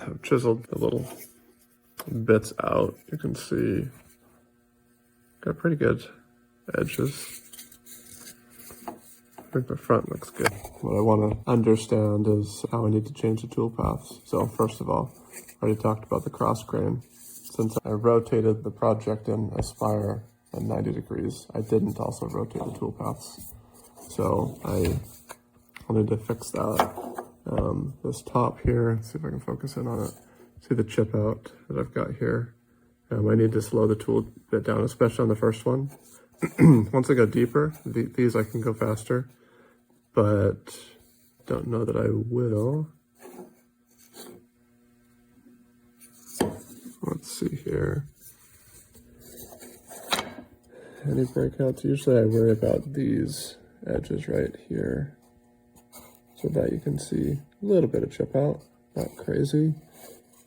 I've chiseled the little bits out. You can see got pretty good edges. I think the front looks good. What I want to understand is how I need to change the toolpaths. So first of all, I already talked about the cross grain. Since I rotated the project in Aspire at 90 degrees, I didn't also rotate the toolpaths. So I'll need to fix that. This top here, let's see if I can focus in on it. See the chip out that I've got here. I need to slow the tool bit down, especially on the first one. Once I go deeper, these I can go faster, but don't know that I will. Let's see here. Any breakouts? Usually I worry about these edges right here, so that you can see a little bit of chip out, not crazy.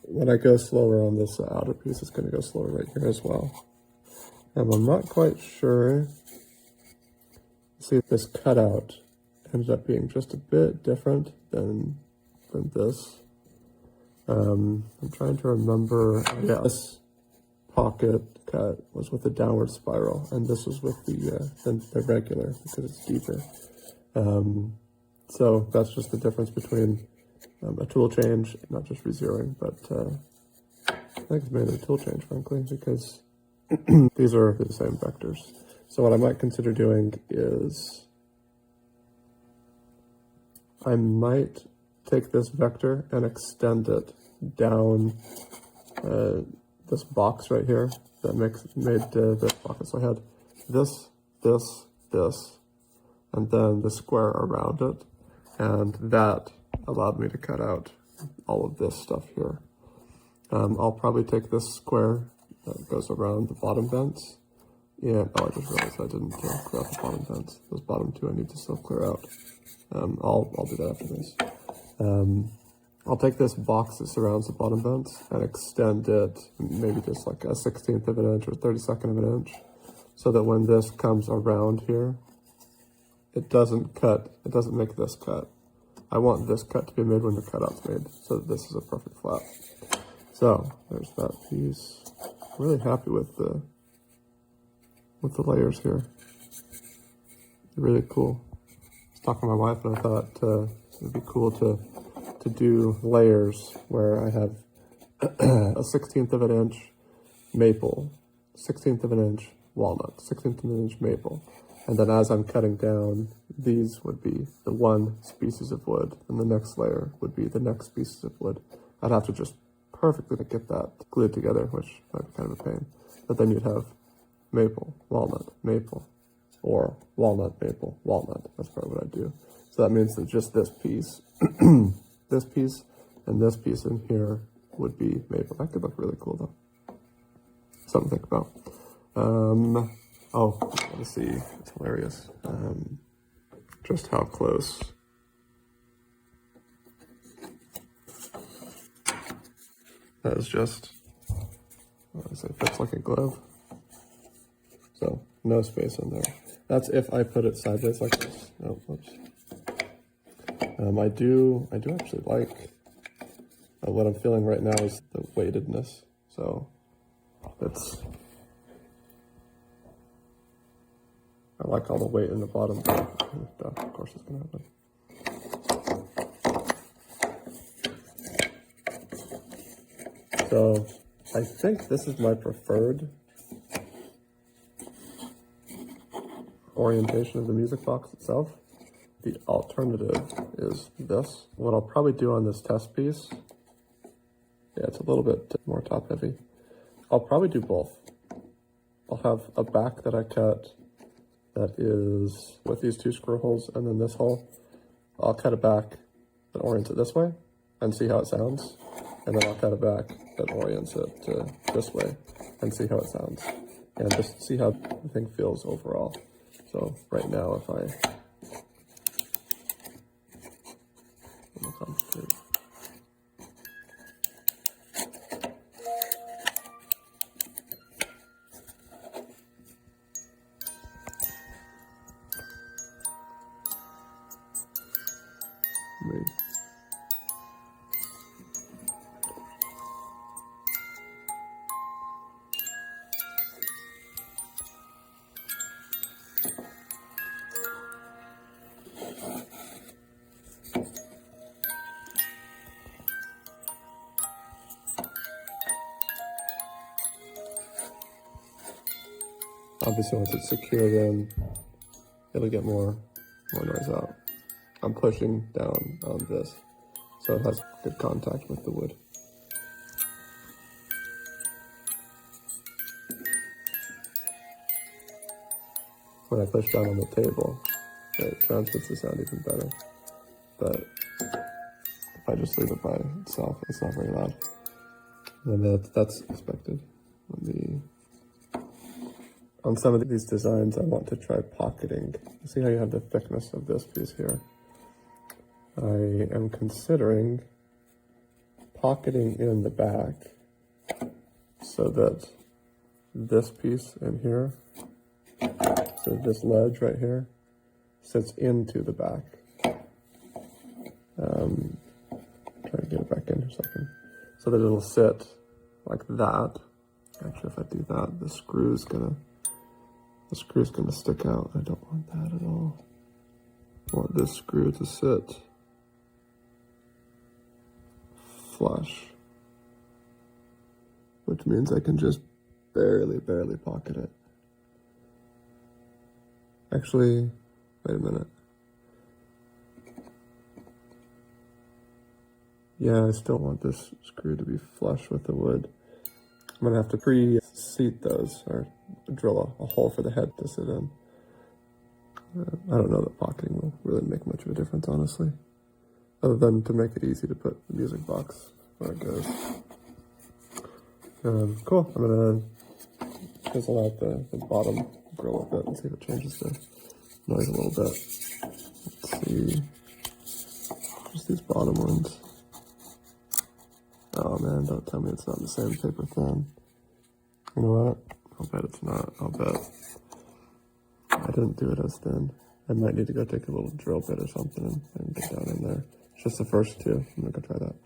When I go slower on this outer piece, it's going to go slower right here as well. I'm not quite sure. See, this cutout ended up being just a bit different than this. I'm trying to remember. Yeah, this pocket cut was with a downward spiral, and this was with the regular because it's deeper. So that's just the difference between a tool change, not just rezeroing, but I think it's mainly a tool change, frankly, because these are the same vectors. So what I might consider doing is I might take this vector and extend it down this box right here that made this pocket. So I had this, and then the square around it, and that allowed me to cut out all of this stuff here. I'll probably take this square that goes around the bottom vents. And, oh, I just realized I didn't clear out the bottom vents. Those bottom two I need to still clear out. I'll do that after this. I'll take this box that surrounds the bottom vents and extend it maybe just like a 1/16 of an inch or 32nd of an inch, so that when this comes around here, it doesn't make this cut. I want this cut to be made when the cutout's made, so that this is a perfect flat. So there's that piece. I'm really happy with the layers here. Really cool. I was talking to my wife and I thought it'd be cool to do layers where I have a 1/16 of an inch maple, 1/16 of an inch walnut, 1/16 of an inch maple. And then as I'm cutting down, these would be the one species of wood, and the next layer would be the next species of wood. I'd have to just perfectly get that glued together, which might be kind of a pain. But then you'd have maple, walnut, maple, or walnut, maple, walnut. That's probably what I'd do. So that means that just this piece, this piece, and this piece in here would be maple. That could look really cool though. Something to think about. Oh, let's see. It's hilarious. Just how close. That is just, it fits like a glove. So no space in there. That's if I put it sideways like this. Oh, whoops. I do actually like what I'm feeling right now is the weightedness. So it's, I like all the weight in the bottom. Of course it's gonna happen. So I think this is my preferred orientation of the music box itself. The alternative is this. What I'll probably do on this test piece, yeah, it's a little bit more top heavy. I'll probably do both. I'll have a back that I cut that is with these two screw holes, and then this hole. I'll cut a back that orients it this way and see how it sounds. And then I'll cut a back that orients it this way and see how it sounds. And just see how the thing feels overall. So right now, if I Obviously, once it's secured in, it'll get more noise out. I'm pushing down on this, so it has good contact with the wood. When I push down on the table, it transmits the sound even better. But if I just leave it by itself, it's not very loud. And that's expected. On some of these designs, I want to try pocketing. See how you have the thickness of this piece here? I am considering pocketing in the back so that this piece in here, so this ledge right here, sits into the back. Try to get it back in for a second. So that it'll sit like that. Actually, if I do that, the screw's gonna stick out. I don't want that at all. I want this screw to sit flush, which means I can just barely pocket it. Actually, wait a minute. Yeah, I still want this screw to be flush with the wood. I'm gonna have to pre-seat those, or drill a hole for the head to sit in. I don't know that pocketing will really make much of a difference, honestly. Other than to make it easy to put the music box where it goes. Cool, I'm gonna chisel out the bottom grill a bit and see if it changes the noise a little bit. Let's see, just these bottom ones. Oh man, don't tell me it's not the same paper thin. You know what? I'll bet it's not. I'll bet I didn't do it as thin. I might need to go take a little drill bit or something and get down in there. It's just the first two. I'm gonna go try that.